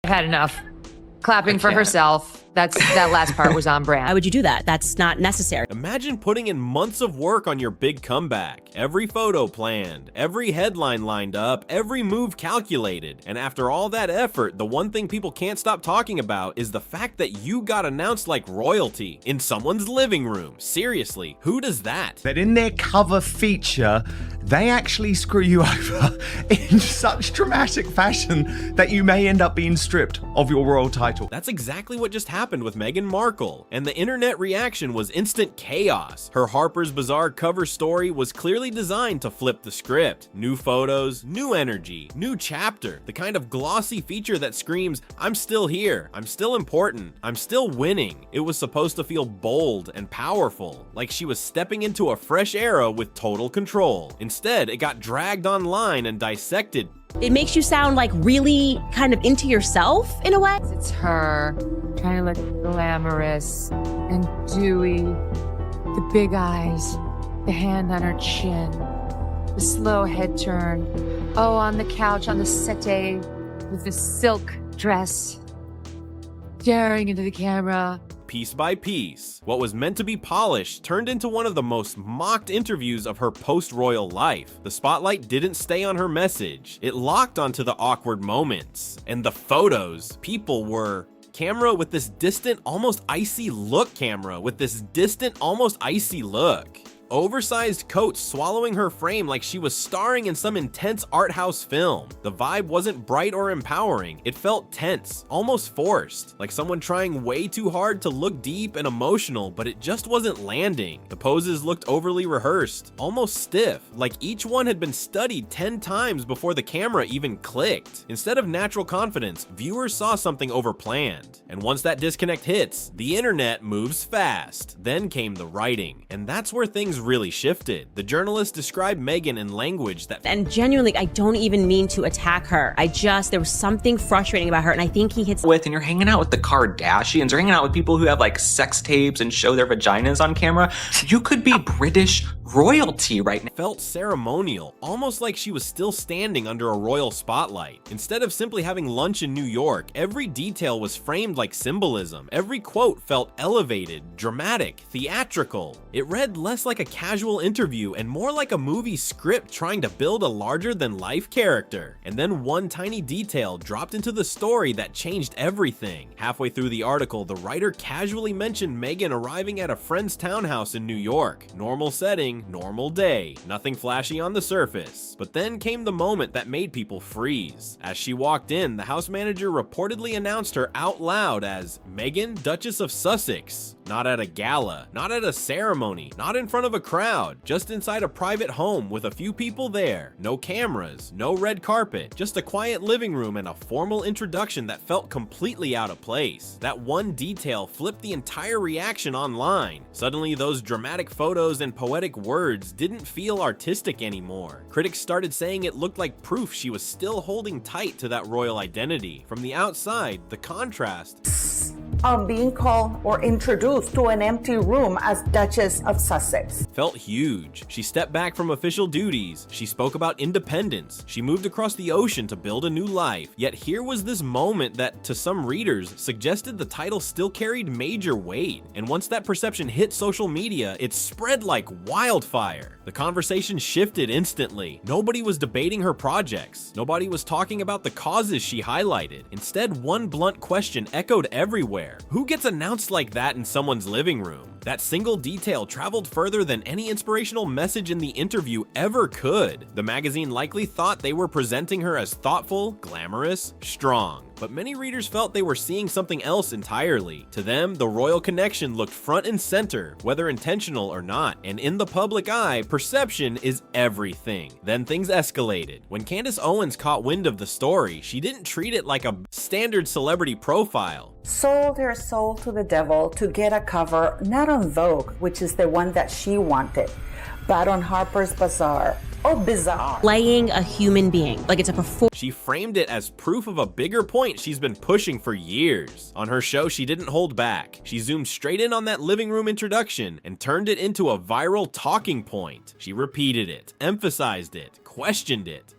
had enough. Clapping for herself. That last part was on brand. Why would you do that? That's not necessary. Imagine putting in months of work on your big comeback. Every photo planned, every headline lined up, every move calculated. And after all that effort, the one thing people can't stop talking about is the fact that you got announced like royalty in someone's living room. Seriously, who does that? That in their cover feature, they actually screw you over in such dramatic fashion that you may end up being stripped of your royal title. That's exactly what just happened with Meghan Markle, and the internet reaction was instant chaos. Her Harper's Bazaar cover story was clearly designed to flip the script. New photos, new energy, new chapter, the kind of glossy feature that screams, I'm still here, I'm still important, I'm still winning. It was supposed to feel bold and powerful, like she was stepping into a fresh era with total control. Instead, it got dragged online and dissected. It makes you sound like really kind of into yourself in a way. It's her trying to look glamorous and dewy. The big eyes, the hand on her chin, the slow head turn. Oh, on the couch on the settee with the silk dress, staring into the camera. Piece by piece, what was meant to be polished turned into one of the most mocked interviews of her post-royal life. The spotlight didn't stay on her message. It locked onto the awkward moments. And the photos, people were camera with this distant, almost icy look. Oversized coats swallowing her frame like she was starring in some intense art house film. The vibe wasn't bright or empowering. It felt tense, almost forced, like someone trying way too hard to look deep and emotional, but it just wasn't landing. The poses looked overly rehearsed, almost stiff, like each one had been studied 10 times before the camera even clicked. Instead of natural confidence, viewers saw something overplanned. And once that disconnect hits, the internet moves fast. Then came the writing, and that's where things really shifted. The journalist described Meghan in language that— And genuinely, I don't even mean to attack her. There was something frustrating about her, and I think he hits— And you're hanging out with the Kardashians, or hanging out with people who have like sex tapes and show their vaginas on camera. You could be British royalty right now. Felt ceremonial, almost like she was still standing under a royal spotlight. Instead of simply having lunch in New York, every detail was framed like symbolism. Every quote felt elevated, dramatic, theatrical. It read less like a casual interview and more like a movie script trying to build a larger-than-life character. And then one tiny detail dropped into the story that changed everything. Halfway through the article, the writer casually mentioned Meghan arriving at a friend's townhouse in New York. Normal setting, normal day, nothing flashy on the surface. But then came the moment that made people freeze. As she walked in, the house manager reportedly announced her out loud as Meghan, Duchess of Sussex. Not at a gala, not at a ceremony, not in front of a crowd, just inside a private home with a few people there. No cameras, no red carpet, just a quiet living room and a formal introduction that felt completely out of place. That one detail flipped the entire reaction online. Suddenly, those dramatic photos and poetic words didn't feel artistic anymore. Critics started saying it looked like proof she was still holding tight to that royal identity. From the outside, the contrast of being called or introduced to an empty room as Duchess of Sussex felt huge. She stepped back from official duties. She spoke about independence. She moved across the ocean to build a new life. Yet here was this moment that, to some readers, suggested the title still carried major weight. And once that perception hit social media, it spread like wildfire. The conversation shifted instantly. Nobody was debating her projects. Nobody was talking about the causes she highlighted. Instead, one blunt question echoed everywhere. Who gets announced like that in someone's living room? That single detail traveled further than any inspirational message in the interview ever could. The magazine likely thought they were presenting her as thoughtful, glamorous, strong. But many readers felt they were seeing something else entirely. To them, the royal connection looked front and center, whether intentional or not. And in the public eye, perception is everything. Then things escalated. When Candace Owens caught wind of the story, she didn't treat it like a standard celebrity profile. sold her soul to the devil to get a cover, not on Vogue, which is the one that she wanted, but on Harper's Bazaar. Oh, bizarre. Playing a human being, like it's a performance. She framed it as proof of a bigger point she's been pushing for years. On her show, she didn't hold back. She zoomed straight in on that living room introduction and turned it into a viral talking point. She repeated it, emphasized it, questioned it.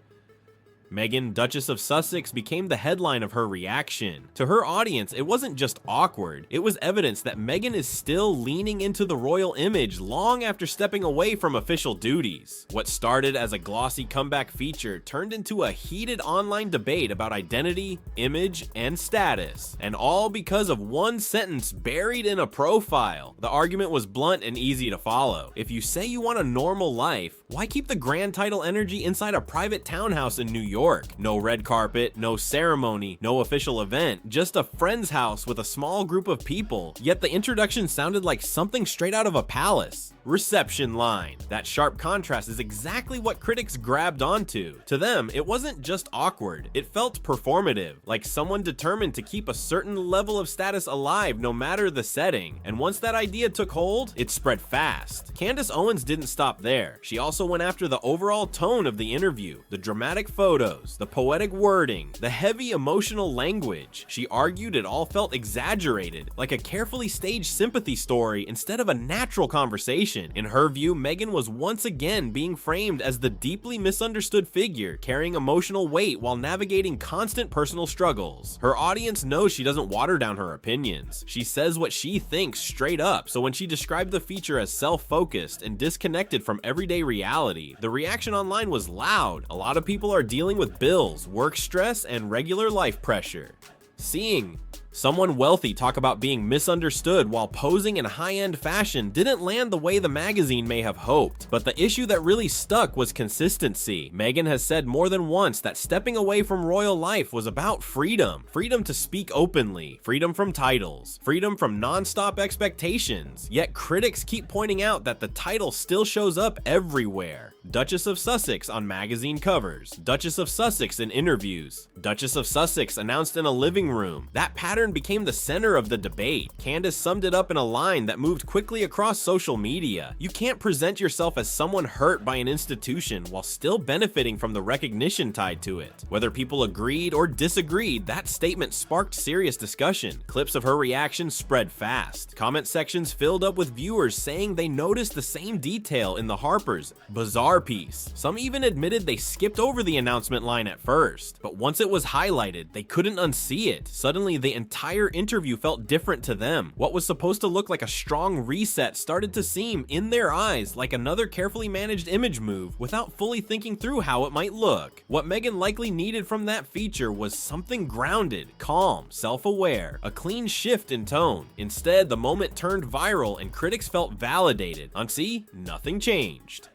Meghan, Duchess of Sussex, became the headline of her reaction. To her audience, it wasn't just awkward, it was evidence that Meghan is still leaning into the royal image long after stepping away from official duties. What started as a glossy comeback feature turned into a heated online debate about identity, image, and status, and all because of one sentence buried in a profile. The argument was blunt and easy to follow. If you say you want a normal life, why keep the grand title energy inside a private townhouse in New York? No red carpet, no ceremony, no official event, just a friend's house with a small group of people. Yet the introduction sounded like something straight out of a palace. Reception line. That sharp contrast is exactly what critics grabbed onto. To them, it wasn't just awkward, it felt performative, like someone determined to keep a certain level of status alive no matter the setting. And once that idea took hold, it spread fast. Candace Owens didn't stop there. She also went after the overall tone of the interview, the dramatic photos, the poetic wording, the heavy emotional language. She argued it all felt exaggerated, like a carefully staged sympathy story instead of a natural conversation. In her view, Meghan was once again being framed as the deeply misunderstood figure, carrying emotional weight while navigating constant personal struggles. Her audience knows she doesn't water down her opinions. She says what she thinks straight up, so when she described the feature as self-focused and disconnected from everyday reality, the reaction online was loud. A lot of people are dealing with bills, work stress, and regular life pressure. Seeing someone wealthy talk about being misunderstood while posing in high-end fashion didn't land the way the magazine may have hoped, but the issue that really stuck was consistency. Meghan has said more than once that stepping away from royal life was about freedom. Freedom to speak openly, freedom from titles, freedom from non-stop expectations. Yet critics keep pointing out that the title still shows up everywhere. Duchess of Sussex on magazine covers, Duchess of Sussex in interviews, Duchess of Sussex announced in a living room. That pattern became the center of the debate. Candace summed it up in a line that moved quickly across social media. You can't present yourself as someone hurt by an institution while still benefiting from the recognition tied to it. Whether people agreed or disagreed, that statement sparked serious discussion. Clips of her reaction spread fast. Comment sections filled up with viewers saying they noticed the same detail in the Harper's Bazaar piece. Some even admitted they skipped over the announcement line at first, but once it was highlighted, they couldn't unsee it. Suddenly, the entire interview felt different to them. What was supposed to look like a strong reset started to seem, in their eyes, like another carefully managed image move without fully thinking through how it might look. What Meghan likely needed from that feature was something grounded, calm, self-aware, a clean shift in tone. Instead, the moment turned viral and critics felt validated. See, nothing changed.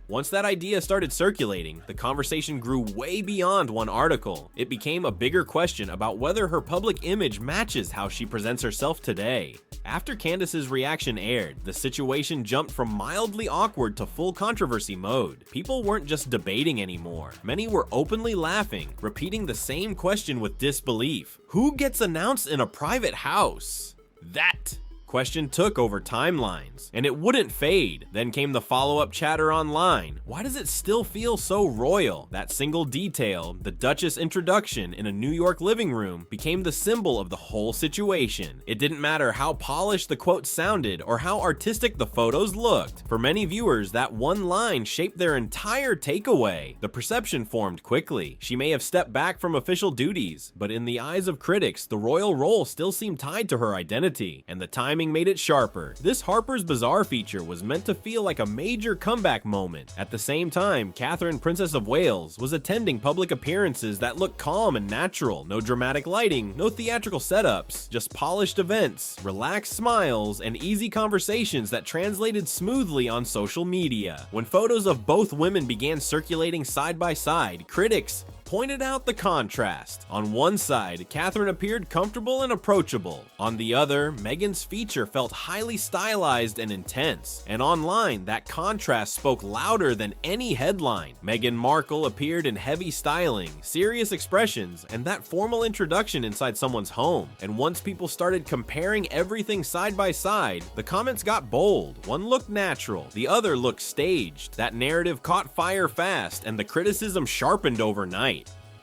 Once that idea started circulating, the conversation grew way beyond one article. It became a bigger question about whether her public image matches how she presents herself today. After Candace's reaction aired, the situation jumped from mildly awkward to full controversy mode. People weren't just debating anymore. Many were openly laughing, repeating the same question with disbelief. Who gets announced in a private house? That question took over timelines, and it wouldn't fade. Then came the follow-up chatter online. Why does it still feel so royal? That single detail, the Duchess introduction in a New York living room, became the symbol of the whole situation. It didn't matter how polished the quote sounded or how artistic the photos looked. For many viewers, that one line shaped their entire takeaway. The perception formed quickly. She may have stepped back from official duties, but in the eyes of critics, the royal role still seemed tied to her identity, and the timing made it sharper. This Harper's Bazaar feature was meant to feel like a major comeback moment. At the same time, Catherine, Princess of Wales, was attending public appearances that looked calm and natural. No dramatic lighting, no theatrical setups, just polished events, relaxed smiles, and easy conversations that translated smoothly on social media. When photos of both women began circulating side by side, critics pointed out the contrast. On one side, Catherine appeared comfortable and approachable. On the other, Meghan's feature felt highly stylized and intense. And online, that contrast spoke louder than any headline. Meghan Markle appeared in heavy styling, serious expressions, and that formal introduction inside someone's home. And once people started comparing everything side by side, the comments got bold. One looked natural, the other looked staged. That narrative caught fire fast, and the criticism sharpened overnight.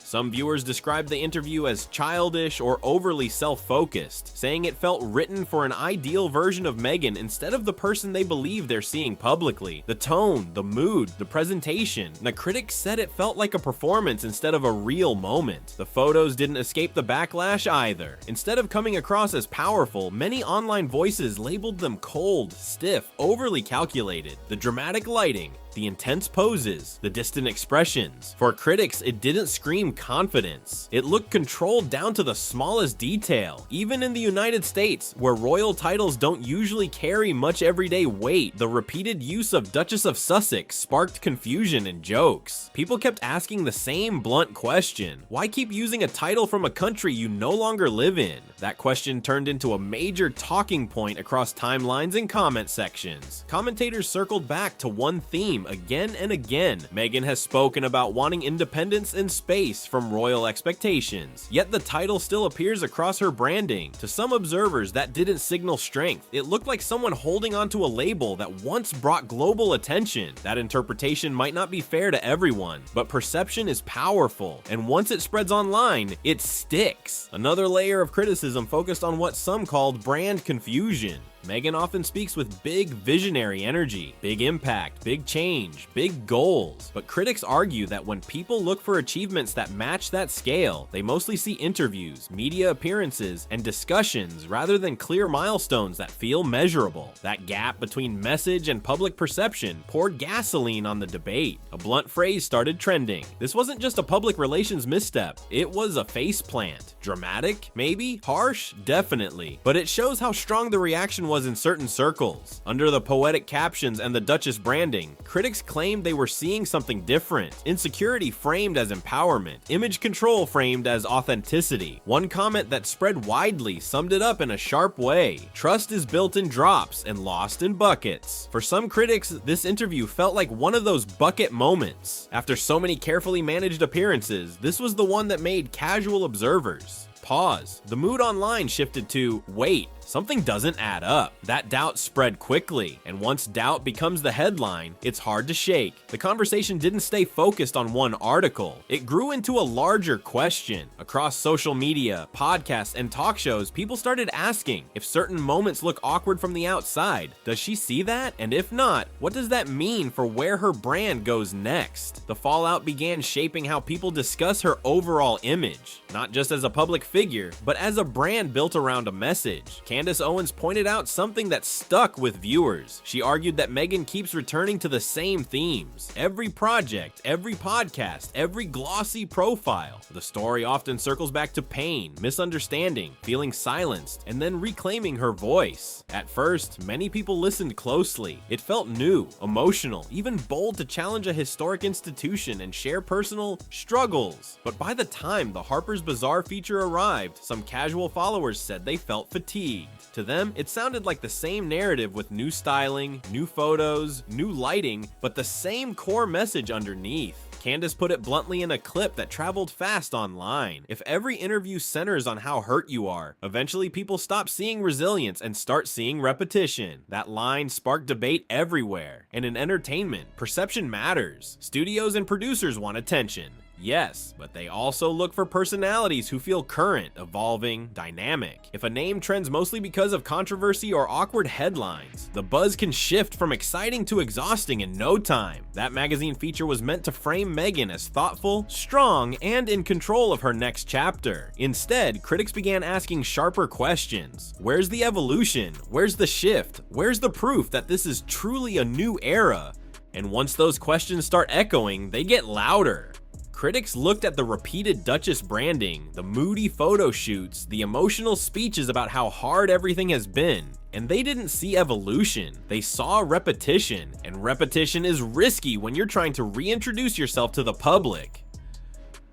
Some viewers described the interview as childish or overly self-focused, saying it felt written for an ideal version of Meghan instead of the person they believe they're seeing publicly. The tone, the mood, the presentation. The critics said it felt like a performance instead of a real moment. The photos didn't escape the backlash either. Instead of coming across as powerful, many online voices labeled them cold, stiff, overly calculated. The dramatic lighting, the intense poses, the distant expressions. For critics, it didn't scream confidence. It looked controlled down to the smallest detail. Even in the United States, where royal titles don't usually carry much everyday weight, the repeated use of Duchess of Sussex sparked confusion and jokes. People kept asking the same blunt question: why keep using a title from a country you no longer live in? That question turned into a major talking point across timelines and comment sections. Commentators circled back to one theme again and again. Meghan has spoken about wanting independence and space from royal expectations, yet the title still appears across her branding. To some observers, that didn't signal strength. It looked like someone holding onto a label that once brought global attention. That interpretation might not be fair to everyone, but perception is powerful, and once it spreads online, it sticks. Another layer of criticism focused on what some called brand confusion. Meghan often speaks with big visionary energy, big impact, big change, big goals. But critics argue that when people look for achievements that match that scale, they mostly see interviews, media appearances, and discussions rather than clear milestones that feel measurable. That gap between message and public perception poured gasoline on the debate. A blunt phrase started trending. This wasn't just a public relations misstep, it was a faceplant. Dramatic? Maybe? Harsh? Definitely. But it shows how strong the reaction was in certain circles. Under the poetic captions and the Duchess branding, critics claimed they were seeing something different. Insecurity framed as empowerment, image control framed as authenticity. One comment that spread widely summed it up in a sharp way: trust is built in drops and lost in buckets. For some critics, this interview felt like one of those bucket moments. After so many carefully managed appearances, this was the one that made casual observers pause. The mood online shifted to, wait, something doesn't add up. That doubt spread quickly, and once doubt becomes the headline, it's hard to shake. The conversation didn't stay focused on one article. It grew into a larger question. Across social media, podcasts, and talk shows, people started asking, if certain moments look awkward from the outside, does she see that? And if not, what does that mean for where her brand goes next? The fallout began shaping how people discuss her overall image, not just as a public figure, but as a brand built around a message. Candace Owens pointed out something that stuck with viewers. She argued that Meghan keeps returning to the same themes. Every project, every podcast, every glossy profile. The story often circles back to pain, misunderstanding, feeling silenced, and then reclaiming her voice. At first, many people listened closely. It felt new, emotional, even bold to challenge a historic institution and share personal struggles. But by the time the Harper's Bazaar feature arrived, some casual followers said they felt fatigued. To them, it sounded like the same narrative with new styling, new photos, new lighting, but the same core message underneath. Candace put it bluntly in a clip that traveled fast online. If every interview centers on how hurt you are, eventually people stop seeing resilience and start seeing repetition. That line sparked debate everywhere. And in entertainment, perception matters. Studios and producers want attention. Yes, but they also look for personalities who feel current, evolving, dynamic. If a name trends mostly because of controversy or awkward headlines, the buzz can shift from exciting to exhausting in no time. That magazine feature was meant to frame Meghan as thoughtful, strong, and in control of her next chapter. Instead, critics began asking sharper questions. Where's the evolution? Where's the shift? Where's the proof that this is truly a new era? And once those questions start echoing, they get louder. Critics looked at the repeated Duchess branding, the moody photo shoots, the emotional speeches about how hard everything has been, and they didn't see evolution. They saw repetition, and repetition is risky when you're trying to reintroduce yourself to the public.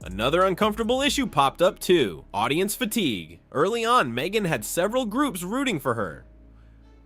Another uncomfortable issue popped up too: audience fatigue. Early on, Meghan had several groups rooting for her.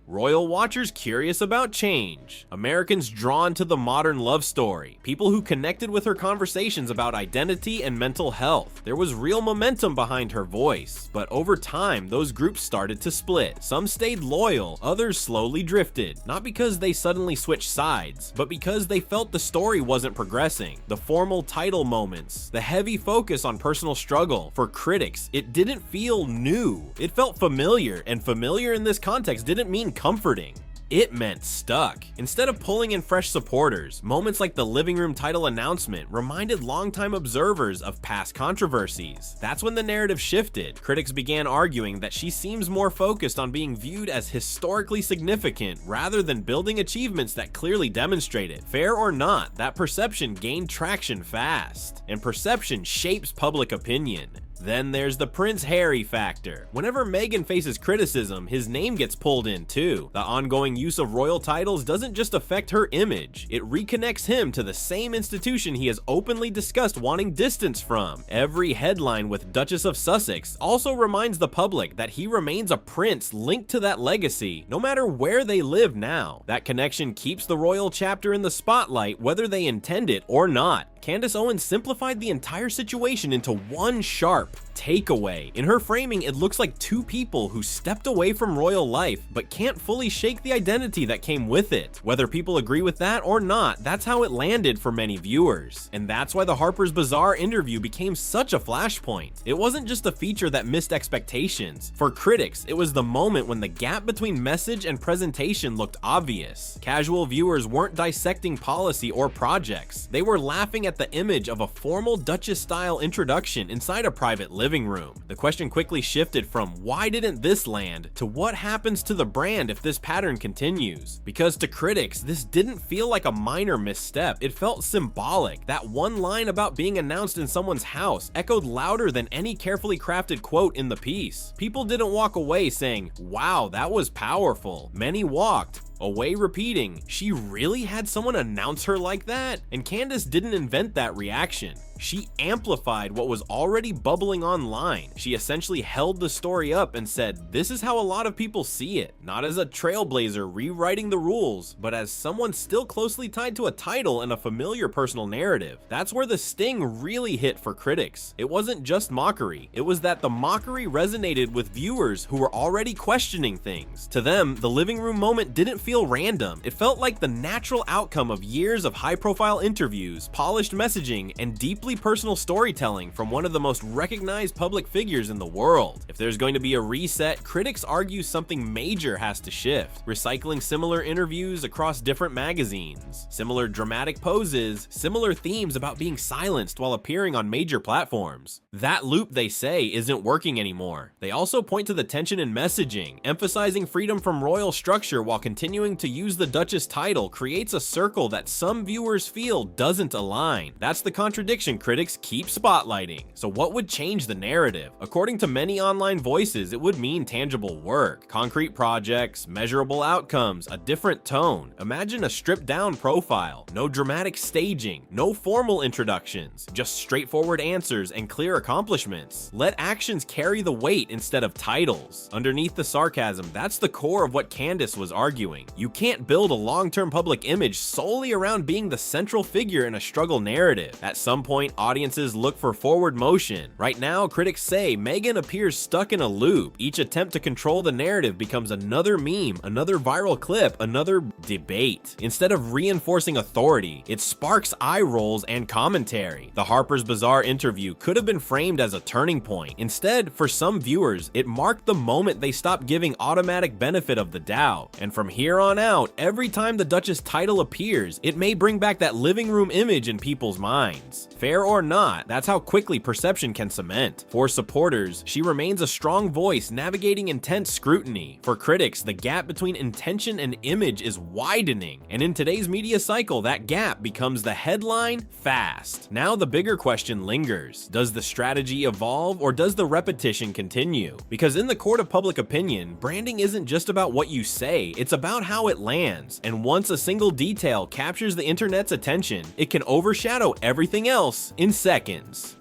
Royal watchers curious about change, Americans drawn to the modern love story, people who connected with her conversations about identity and mental health. There was real momentum behind her voice, but over time, those groups started to split. Some stayed loyal, others slowly drifted, not because they suddenly switched sides, but because they felt the story wasn't progressing. The formal title moments, the heavy focus on personal struggle. For critics, it didn't feel new. It felt familiar, and familiar in this context didn't mean comforting. It meant stuck. Instead of pulling in fresh supporters, moments like the living room title announcement reminded longtime observers of past controversies. That's when the narrative shifted. Critics began arguing that she seems more focused on being viewed as historically significant rather than building achievements that clearly demonstrate it. Fair or not, that perception gained traction fast, and perception shapes public opinion. Then there's the Prince Harry factor. Whenever Meghan faces criticism, his name gets pulled in too. The ongoing use of royal titles doesn't just affect her image, it reconnects him to the same institution he has openly discussed wanting distance from. Every headline with Duchess of Sussex also reminds the public that he remains a prince linked to that legacy, no matter where they live now. That connection keeps the royal chapter in the spotlight whether they intend it or not. Candace Owens simplified the entire situation into one sharp takeaway. In her framing, it looks like two people who stepped away from royal life but can't fully shake the identity that came with it. Whether people agree with that or not, that's how it landed for many viewers. And that's why the Harper's Bazaar interview became such a flashpoint. It wasn't just a feature that missed expectations. For critics, it was the moment when the gap between message and presentation looked obvious. Casual viewers weren't dissecting policy or projects. They were laughing at the image of a formal Duchess-style introduction inside a private living room. The question quickly shifted from why didn't this land to what happens to the brand if this pattern continues. Because to critics, this didn't feel like a minor misstep, it felt symbolic. That one line about being announced in someone's house echoed louder than any carefully crafted quote in the piece. People didn't walk away saying, "Wow, that was powerful." Many walked away repeating, "She really had someone announce her like that?" And Candace didn't invent that reaction. She amplified what was already bubbling online. She essentially held the story up and said, this is how a lot of people see it, not as a trailblazer rewriting the rules, but as someone still closely tied to a title and a familiar personal narrative. That's where the sting really hit for critics. It wasn't just mockery, it was that the mockery resonated with viewers who were already questioning things. To them, the living room moment didn't feel random. It felt like the natural outcome of years of high-profile interviews, polished messaging, and deeply personal storytelling from one of the most recognized public figures in the world. If there's going to be a reset, critics argue something major has to shift. Recycling similar interviews across different magazines, similar dramatic poses, similar themes about being silenced while appearing on major platforms. That loop, they say, isn't working anymore. They also point to the tension in messaging. Emphasizing freedom from royal structure while continuing to use the Duchess title creates a circle that some viewers feel doesn't align. That's the contradiction critics keep spotlighting. So what would change the narrative? According to many online voices, it would mean tangible work, concrete projects, measurable outcomes, a different tone. Imagine a stripped down profile, no dramatic staging, no formal introductions, just straightforward answers and clear accomplishments. Let actions carry the weight instead of titles. Underneath the sarcasm, that's the core of what Candace was arguing. You can't build a long-term public image solely around being the central figure in a struggle narrative. At some point, audiences look for forward motion. Right now, critics say Meghan appears stuck in a loop. Each attempt to control the narrative becomes another meme, another viral clip, another debate. Instead of reinforcing authority, it sparks eye rolls and commentary. The Harper's Bazaar interview could have been framed as a turning point. Instead, for some viewers, it marked the moment they stopped giving automatic benefit of the doubt. And from here on out, every time the Duchess title appears, it may bring back that living room image in people's minds. Fair or not, that's how quickly perception can cement. For supporters, she remains a strong voice navigating intense scrutiny. For critics, the gap between intention and image is widening, and in today's media cycle, that gap becomes the headline fast. Now the bigger question lingers. Does the strategy evolve, or does the repetition continue? Because in the court of public opinion, branding isn't just about what you say, it's about how it lands. And once a single detail captures the internet's attention, it can overshadow everything else in seconds.